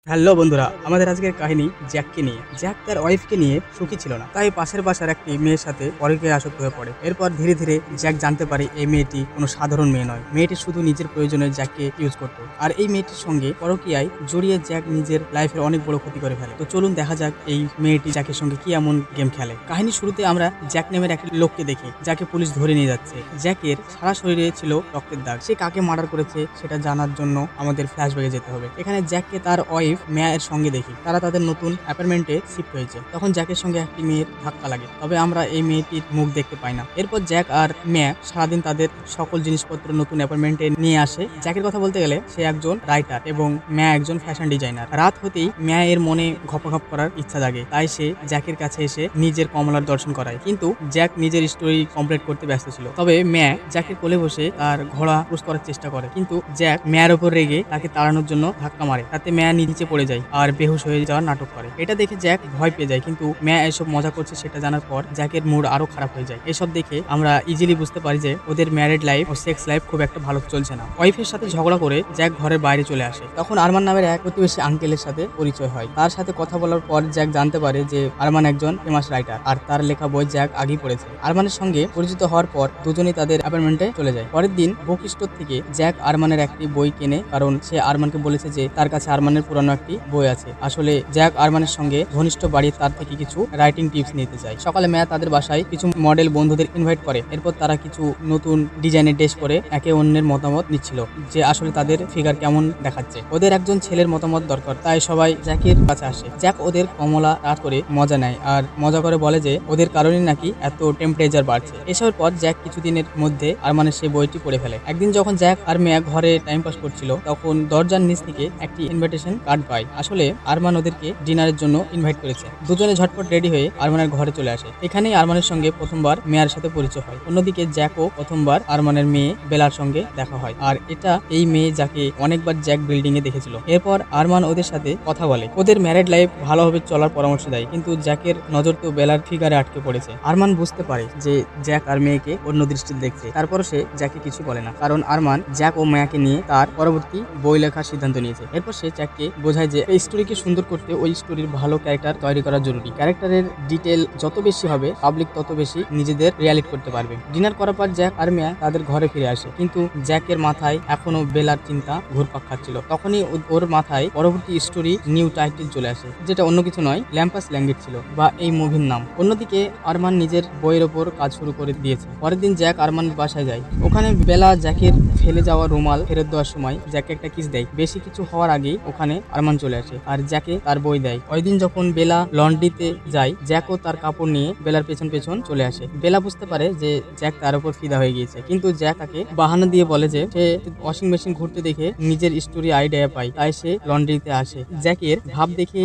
Hello বন্ধুরা, আমাদের আজকের কাহিনী জ্যাককে নিয়ে। জ্যাক তার ওয়াইফকে নিয়ে সুখী ছিল না, তাই পাশের বাসার একটি মেয়ের সাথে পরকীয়ায় আসক্ত হয়ে পড়ে। এরপর ধীরে ধীরে জ্যাক জানতে পারে এই মেয়েটি কোনো সাধারণ মেয়ে নয়। মেয়েটি শুধু নিজের প্রয়োজনে জ্যাককে ইউজ করত, আর এই মেয়েটির সঙ্গে পরকীয়ায় জড়িয়ে জ্যাক নিজের লাইফের অনেক বড় ক্ষতি করে ফেলে। তো চলুন দেখা যাক এই মেয়েটি জ্যাকের সঙ্গে কি এমন গেম খেলে। কাহিনী শুরুতে আমরা জ্যাক নামের একটি লোককে দেখি, যাকে পুলিশ ধরে নিয়ে যাচ্ছে। জ্যাকের সারা শরীরে ছিল রক্তের দাগ। সে কাকে মার্ডার করেছে সেটা জানার জন্য আমাদের ফ্ল্যাশব্যাকে যেতে হবে। এখানে জ্যাককে তার ওয়াইফ মেয়ের সঙ্গে দেখি, তারা তাদের নতুন অ্যাপার্টমেন্টে শিফট হয়েছে। তখন জ্যাকের সঙ্গে একটি মেয়ের ধাক্কা লাগে, তবে আমরা এই মেয়েটির মুখ দেখতে পাই না। এরপর জ্যাক আর মেয়ে সারাদিন তাদের সকল জিনিসপত্র নতুন অ্যাপার্টমেন্টে নিয়ে আসে। জ্যাকের কথা বলতে গেলে সে একজন রাইটার এবং মেয়ে একজন ফ্যাশন ডিজাইনার। রাত হতেই মেয়ে এর মনে ঘপঘপ করার ইচ্ছা জাগে, তাই সে জ্যাকের কাছে এসে নিজের কমলার দর্শন করায়। কিন্তু জ্যাক নিজের স্টোরি কমপ্লিট করতে ব্যস্ত ছিল। তবে মেয়ে জ্যাকের কোলে বসে তার ঘোড়া পুশ করার চেষ্টা করে, কিন্তু জ্যাক মেয়ের উপর রেগে তাকে তাড়ানোর জন্য ধাক্কা মারে। তাতে মেয়ে নিচে পড়ে যায় আর বেহুশ হয়ে যাওয়ার নাটক করে। এটা দেখে জ্যাক ভয় পেয়ে যায়, কিন্তু মেয়ে এসব মজা করছে সেটা জানার পর জ্যাকের মুড আরো খারাপ হয়ে যায়। এসব দেখে আমরা ইজিলি বুঝতে পারি যে ওদের ম্যারিড লাইফ ও সেক্স লাইফ খুব একটা ভালো চলছে না। ওয়াইফের সাথে ঝগড়া করে জ্যাক ঘরের বাইরে চলে আসে। তখন আরমান নামের এক প্রতিবেশী আঙ্কেলের সাথে পরিচয় হয়। তার সাথে কথা বলার পর জ্যাক জানতে পারে যে আরমান একজন ফেমাস রাইটার, আর তার লেখা বই জ্যাক আগেই পড়েছে। আরমানের সঙ্গে পরিচিত হওয়ার পর দুজনেই তাদের অ্যাপার্টমেন্টে চলে যায়। পরের দিন বুক স্টোর থেকে জ্যাক আরমানের একটি বই কেনে, কারণ সে আরমানকে বলেছে যে তার কাছে আরমানের পুরানো একটি বই আছে। আসলে জ্যাক আরমানের সঙ্গে ঘনিষ্ঠ বাড়িয়ে তার থেকে কিছু রাইটিং টিপস নিতে চায়। সকালে মেয়া তাদের বাসায় কিছু মডেল বন্ধুদের ইনভাইট করে। এরপর তারা কিছু নতুন ডিজাইনের ড্রেস পরে একে অন্যের মতামত নিচ্ছিল যে আসলে তাদের ফিগার কেমন দেখাচ্ছে। ওদের একজন ছেলের মতামত দরকার, তাই সবাই জ্যাকের কাছে আসে। জ্যাক ওদের কমলা রাত করে মজা নেয় আর মজা করে বলে যে ওদের কারণে নাকি এত টেম্পারেচার বাড়ছে। এসবের পর জ্যাক কিছুদিনের মধ্যে আরমানের সেই বইটি পড়ে ফেলে। একদিন যখন জ্যাক আর মেয়া ঘরে টাইম পাস করছিল, তখন দরজার নিচ থেকে একটি ইনভিটেশন কার্ড পায়। আসলে আরমান ওদেরকে ডিনারের জন্য ইনভাইট করেছে। দুজনে ঝটপট রেডি হয়ে আরমানের ঘরে চলে আসে। এখানেই আরমানের সঙ্গে প্রথমবার মেয়ার সাথে পরিচয় হয়। অন্যদিকে জ্যাকও প্রথমবার আরমানের মেয়ে বেলার সঙ্গে দেখা হয়, আর এটা এই মেয়ে যাকে অনেকবার জ্যাক বিল্ডিং এ দেখেছিল। এরপর আরমান ওদের সাথে কথা বলে, ওদের ম্যারিড লাইফ ভালোভাবে চলার পরামর্শ দেয়, কিন্তু জ্যাকের নজর তো বেলার ফিগারে আটকে পড়েছে। আরমান বুঝতে পারে যে জ্যাক আর মেয়েকে অন্য দৃষ্টিতে দেখছে, তারপরও সে জ্যাককে কিছু বলে না, কারণ আরমান জ্যাক ও মেয়াকে নিয়ে তার পরবর্তী বই লেখার সিদ্ধান্ত নিয়েছে। এরপর সে জ্যাককে বোঝায় যে এই স্টোরিকে সুন্দর করতে ওই স্টোরির ভালো ক্যারেক্টার তৈরি করা জরুরি। ক্যারেক্টারের ডিটেল যত বেশি হবে, পাবলিক তত বেশি নিজেদের রিয়ালিট করতে পারবে। ডিনার করার পর জ্যাক আর মেয়া তাদের ঘরে ফিরে আসে, কিন্তু জ্যাকের মাথায় এখনো বেলার চিন্তা ঘুরপাক খাচ্ছিল। তখনই ওর মাথায় পরবর্তী স্টোরি নিউ টাইটেল চলে আসে, যেটা অন্য কিছু নয়, ল্যাম্পাস ল্যাঙ্গেট ছিল, বা এই মুভির নাম। অন্যদিকে আরমান নিজের বইয়ের ওপর কাজ শুরু করে দিয়েছে। পরের দিন জ্যাক আরমানের বাসায় যায়। ওখানে বেলা জ্যাকের ফেলে যাওয়া রুমাল ফেরত দেওয়ার সময় জ্যাকে একটা কিস দেয়। বেশি কিছু হওয়ার আগেই ওখানে আরমান চলে আসে আর জ্যাকে তার বই দেয়। ওই দিন যখন বেলা লন্ড্রিতে যায়, জ্যাকও তার কাপড় নিয়ে বেলার পেছন পেছন চলে আসে। বেলা বুঝতে পারে যে জ্যাক তার উপর ফিদা হয়ে গিয়েছে, কিন্তু জ্যাক তাকে বাহানা দিয়ে বলে যে সে ওয়াশিং মেশিন ঘুরতে দেখে নিজের স্টোরি আইডিয়া পায়, তাই সে লন্ড্রিতে আসে। জ্যাকের ভাব দেখে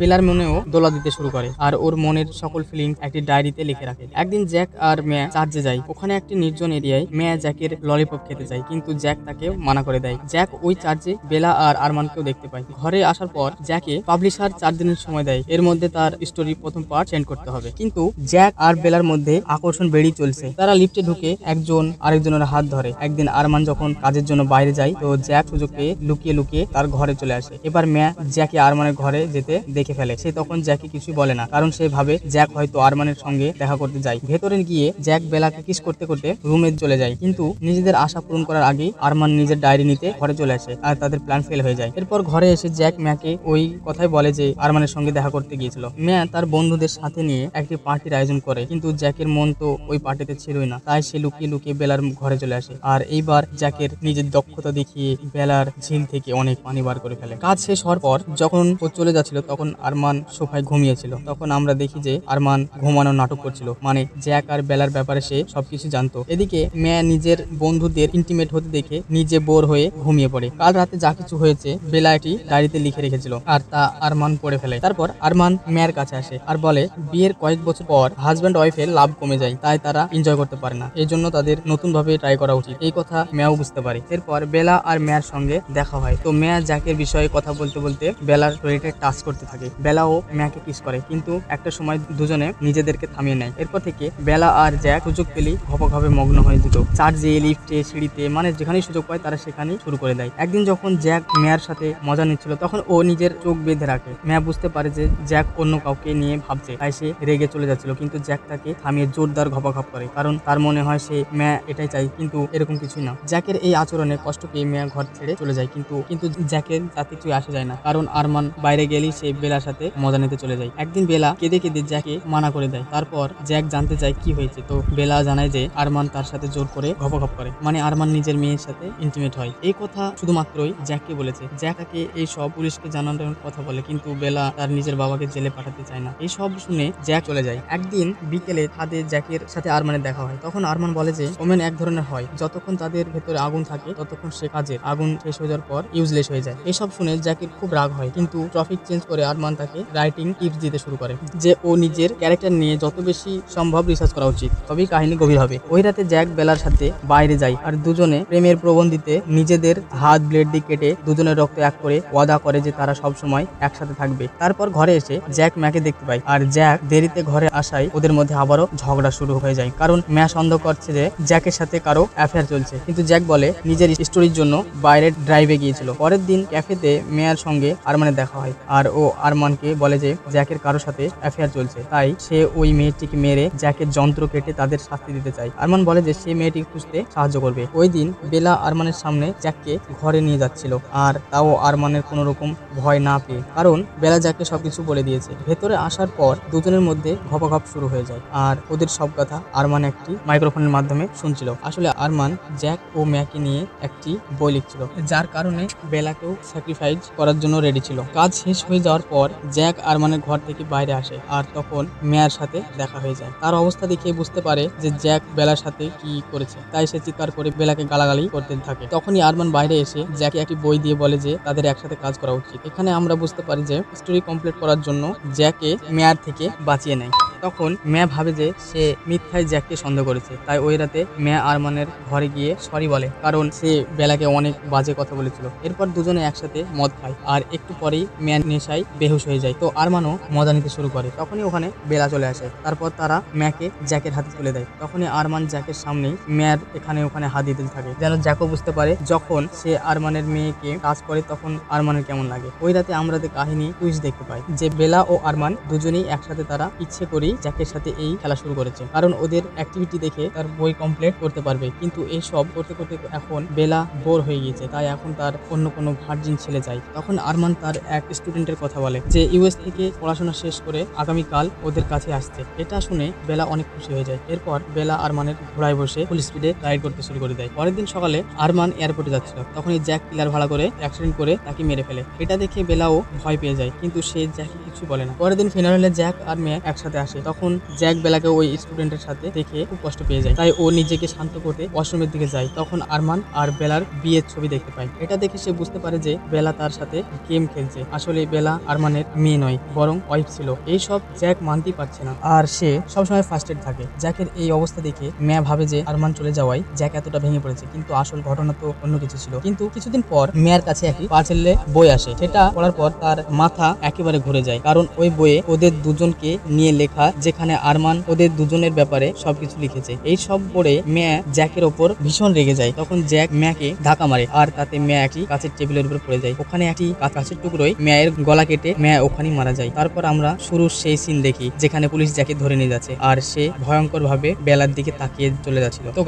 বেলার মনেও দোলা দিতে শুরু করে, আর ওর মনের সকল ফিলিংস একটি ডায়েরিতে লিখে রাখে। একদিন জ্যাক আর মেয়া চার্চে যায়। ওখানে একটি নির্জন এরিয়ায় মেয়া জ্যাকের ললিপপ খেতে যায়, কিন্তু জ্যাক তাকে মানা করে দেয়। জ্যাক ওই চার্চে বেলা আর আরমানকেও দেখতে পায়। ঘরে আসার পর জ্যাকে পাবলিশার 4 দিনের সময় দেয়, এর মধ্যে তার স্টোরি প্রথম পার্ট সেন্ড করতে হবে। কিন্তু জ্যাক আর বেলার মধ্যে আকর্ষণ বেড়েই চলছে। তারা লিফটে ঢুকে একজন আরেকজনের হাত ধরে। একদিন আরমান যখন কাজের জন্য বাইরে যায়, তো জ্যাক সুযোগ পেয়ে লুকিয়ে লুকিয়ে তার ঘরে চলে আসে। এবার মেয়া জ্যাকে আরমানের ঘরে যেতে দেখে ফেলে। সে তখন জ্যাকে কিছুই বলে না, কারণ সে ভাবে জ্যাক হয়তো আরমানের সঙ্গে দেখা করতে যায়। ভেতরে গিয়ে জ্যাক বেলাকে কিস করতে করতে রুমে চলে যায়, কিন্তু নিজেদের আশা পূরণ করার আগেই আরমান নিজের ডায়েরি নিতে ঘরে চলে আসে, আর তাদের প্ল্যান ফেল হয়ে যায়। এরপর ঘরে এসে জ্যাক মেয়াকে ওই কথাই বলে যে আরমানের সঙ্গে দেখা করতে গিয়েছিল। মেয়া তার বন্ধুদের সাথে নিয়ে একটি পার্টির আয়োজন করে, কিন্তু জ্যাকের মন তো ওই পার্টিতে ছিলই না, তাই সে লুকিয়ে লুকিয়ে বেলার ঘরে চলে আসে। আর এইবার জ্যাকের নিজের দক্ষতা দেখিয়ে বেলার ঝিল থেকে অনেক পানি বার করে ফেলে। কাজ শেষ হওয়ার পর যখন ও চলে যাচ্ছিল, তখন আরমান সোফায় ঘুমিয়েছিল। তখন আমরা দেখি যে আরমান ঘুমানোর নাটক করছিল, মানে জ্যাক আর বেলার ব্যাপারে সে সবকিছু জানতো। এদিকে মেয়া নিজের বন্ধুদের ইন্টিমেট হতে দেখে নিজে বোর হয়ে ঘুমিয়ে পড়ে। কাল রাতে যা কিছু হয়েছে বেলা এটি ডায়েরিতে লিখে রেখেছিল, আর তা আরমান পড়ে ফেলে। তারপর আরমান মেয়ের কাছে আসে আর বলে বিয়ের কয়েক বছর পর হাজব্যান্ড ওয়াইফের লাভ কমে যায়, তাই তারা এনজয় করতে পারে না, এই জন্য তাদের নতুন ভাবে ট্রাই করা উচিত। এই কথা মেয়াও বুঝতে পারে। এরপর বেলা আর মেয়ার সঙ্গে দেখা হয়। তো মেয়া জ্যাকের বিষয়ে কথা বলতে বলতে বেলার শরীরে টাচ করতে থাকে। বেলাও মেয়াকে কিস করে, কিন্তু একটা সময় দুজনে নিজেদেরকে থামিয়ে নেয়। এরপর থেকে বেলা আর জ্যাক সুযোগ পেলেই ঘপঘপে মগ্ন হয়ে যেত। চার্জে, লিফটে, সিঁড়িতে, মানে যেখানেই সুযোগ পায় তারা সেখানেই শুরু করে দেয়। একদিন যখন জ্যাক মেয়ার সাথে মজা নিচ্ছিল, যাচ্ছিল তখন ও নিজের চোখ বেঁধে রাখে। ম্যা বুঝতে পারে যে জ্যাক অন্য কাউকে নিয়ে ভাবছে, তাই সে রেগে চলে যাচ্ছিল, কিন্তু জ্যাক তাকে থামিয়ে জোরদার ঘপাঘপ করে, কারণ তার মনে হয় সে ম্যা এটাই চাই, কিন্তু এরকম কিছুই না। জ্যাকের এই আচরণে কষ্ট পেয়ে ম্যা ঘর ছেড়ে চলে যায়, কিন্তু জ্যাকের তাতে কিছুই আসে যায় না, কারণ আরমান বাইরে গেলেই সে বেলার সাথে মজা নিতে চলে যায়। একদিন বেলা কেঁদে কেঁদে জ্যাকে মানা করে দেয়। তারপর জ্যাক জানতে চায় কি হয়েছে, তো বেলা জানায় যে আরমান তার সাথে জোর করে ঘপঘপ করে, মানে আরমান নিজের মেয়ের সাথে ইন্টিমেট হয়। এই কথা শুধুমাত্রই জ্যাককে বলেছে। জ্যাক তাকে এই সব পুলিশকে জানানোর কথা বলে, কিন্তু বেলা তার নিজের বাবাকে জেলে পাঠাতে চায় না। এই সব শুনে জ্যাক চলে যায়। একদিন বিকেলে ছাদে জ্যাকের সাথে আরমানের দেখা হয়। তখন আরমান বলে যে ওমেন এক ধরনের হয়, যতক্ষণ তাদের ভেতরে আগুন থাকে ততক্ষণ সে কাজের, আগুন শেষ হয়ে যাওয়ার পর ইউজলেস হয়ে যায়। এসব শুনে জ্যাকের খুব রাগ হয়, কিন্তু টপিক চেঞ্জ করে আরমান তাকে রাইটিং টিপস দিতে শুরু করে যে ও নিজের ক্যারেক্টার নিয়ে যত বেশি সম্ভব রিসার্চ করা উচিত, তবেই কাহিনী গভীর হবে। ওই রাতে জ্যাক বেলার সাথে বাইরে যায় আর দুজনে প্রেমের প্রবন্ধিতে নিজেদের হাত ব্লেড দিয়ে কেটে দুজনের রক্ত এক করে ওয়াদা করে যে তারা সব সময় একসাথে থাকবে। তারপর ঘরে এসে জ্যাক ম্যাকে দেখতে পায়, আর জ্যাক দেরিতে ঘরে আসায় ওদের মধ্যে আবারও ঝগড়া শুরু হয়ে যায়, কারণ ম্যা সন্দেহ করছে যে জ্যাকের সাথে কারো অ্যাফেয়ার চলছে, কিন্তু জ্যাক বলে নিজের স্টোরির জন্য বাইরে ড্রাইভে গিয়েছিল। পরের দিন ক্যাফেতে মেয়ার সঙ্গে আরমানের দেখা হয়, আর ও আরমানকে বলে যে জ্যাকের কারোর সাথে অ্যাফেয়ার চলছে, তাই সে ওই মেয়েটিকে মেরে জ্যাকের যন্ত্র কেটে তাদের শাস্তি দিতে চায়। আরমান বলে যে সে মেয়েটিকে খুঁজতে সাহায্য করবে। ওই দিন বেলা আরমানের সামনে জ্যাককে ঘরে নিয়ে যাচ্ছিল, আর তাও আরমানের কোনো রকম ভয় না পেয়ে, কারণ বেলা জ্যাককে সবকিছু বলে দিয়েছে। ভেতরে আসার পর দুজনের মধ্যে ঘপাঘপ শুরু হয়ে যায়, আর ওদের সব কথা আরমান একটি মাইক্রোফোনের মাধ্যমে শুনছিল। আসলে আরমান জ্যাক ও ম্যাকে নিয়ে একটি বই লিখছিল, যার কারণে বেলাকেও স্যাক্রিফাইস করার জন্য রেডি ছিল। কাজ শেষ হয়ে যাওয়ার পর জ্যাক আরমানের ঘর থেকে বাইরে আসে, আর তখন মেয়ার সাথে দেখা হয়ে যায়। তার অবস্থা দেখে বুঝতে পারে যে জ্যাক বেলার সাথে কি করেছে, তাই সে চিৎকার করে বেলাকে গালাগালি করতে থাকে। তখনই আরমান বাইরে এসে জ্যাকে একটি বই দিয়ে বলে যে তাদের একসাথে কাজ করা উচিত। এখানে আমরা বুঝতে পারি যে স্টোরি কমপ্লিট করার জন্য জ্যাকে মেয়ার থেকে বাঁচিয়ে নেয়। তখন ম্যা ভাবে যে সে মিথ্যায় জ্যাককে সন্দেহ করেছে, তাই ওই রাতে ম্যা আরমানের ঘরে গিয়ে সরি বলে, কারণ সে বেলাকে অনেক বাজে কথা বলেছিল। এরপর দুজনে একসাথে মদ খায়, আর একটু পরেই ম্যা নেশায় বেহুশ হয়ে যায়। তো আরমানও মজা নিতে শুরু করে। তখনই ওখানে বেলা চলে আসে। তারপর তারা ম্যাকে জ্যাকের হাতে তুলে দেয়। তখনই আরমান জ্যাকের সামনেই ম্যার এখানে ওখানে হাত দিতে থাকে, যেন জ্যাকও বুঝতে পারে যখন সে আরমানের মেয়েকে কাজ করে তখন আরমানের কেমন লাগে। ওই রাতে আমরা কাহিনী টুইস্ট দেখতে পাই যে বেলা ও আরমান দুজনেই একসাথে তারা ইচ্ছে করেই জ্যাকের সাথে এই খেলা শুরু করেছে, কারণ ওদের অ্যাক্টিভিটি দেখে তার বই কমপ্লিট করতে পারবে। কিন্তু এই সব করতে করতে এখন বেলা বোর হয়ে গিয়েছে, তাই এখন তার অন্য কোনো ভার্জিন ছেলে চাই। তখন আরমান তার এক স্টুডেন্টের কথা বলে যে ইউএস থেকে পড়াশোনা শেষ করে আগামীকাল ওদের কাছে আসছে। এটা শুনে বেলা অনেক খুশি হয়ে যায়। এরপর বেলা আরমানের ঘোড়ায় বসে ফুল স্পিডে রাইড করতে শুরু করে দেয়। পরের দিন সকালে আরমান এয়ারপোর্টে যাচ্ছিল, তখনই জ্যাক কিলার ভাড়া করে অ্যাক্সিডেন্ট করে তাকে মেরে ফেলে। এটা দেখে বেলাও ভয় পেয়ে যায়, কিন্তু সে জ্যাকে কিছু বলে না। পরের দিন ফিনারেলে জ্যাক আর মেয়ে একসাথে আসে। তখন জ্যাক বেলাকে ওই স্টুডেন্টের সাথে দেখে খুব কষ্ট পেয়ে যায়, তাই ও নিজেকে শান্ত করতে ওয়াশরুমের দিকে যায়। তখন আরমান আর বেলার বিয়ের ছবি দেখতে পায়। এটা দেখে সে বুঝতে পারে যে বেলা তার সাথে গেম খেলছে। আসলে বেলা আরমানের মেয়ে নয়, বরং ওয়াইফ ছিল। এই সব জ্যাক মানতেই পারছে না, আর সে সবসময় ফার্স্টেড থাকে। জ্যাকের এই অবস্থা দেখে মেয়া ভাবে যে আরমান চলে যাওয়ায় জ্যাক এতটা ভেঙে পড়েছে, কিন্তু আসল ঘটনা তো অন্য কিছু ছিল। কিন্তু কিছুদিন পর মেয়ার কাছে একটি পার্সেলে বই আসে। সেটা পড়ার পর তার মাথা একেবারে ঘুরে যায়, কারণ ওই বইয়ে ওদের দুজনকে নিয়ে লেখা, যেখানে আরমান ওদের দুজনের ব্যাপারে সবকিছু লিখেছে। এই সব পড়ে মেয়া জ্যাকের ওপর ভীষণ রেগে যায়। তখন জ্যাক মেয়াকে ধাক্কা মারে, আর তাতে মেয়া একটি কাঁচের টেবিলের উপর পড়ে যায়। ওখানে একটি কাঁচের টুকরোয় মেয়ের গলা কেটে মেয়া ওখানেই মারা যায়। তারপর আমরা শুরুর সেই সিন দেখি যেখানে পুলিশ জ্যাকে ধরে নিয়ে যাচ্ছে, আর সে ভয়ঙ্কর ভাবে বেলার দিকে তাকিয়ে চলে যাচ্ছিল। তো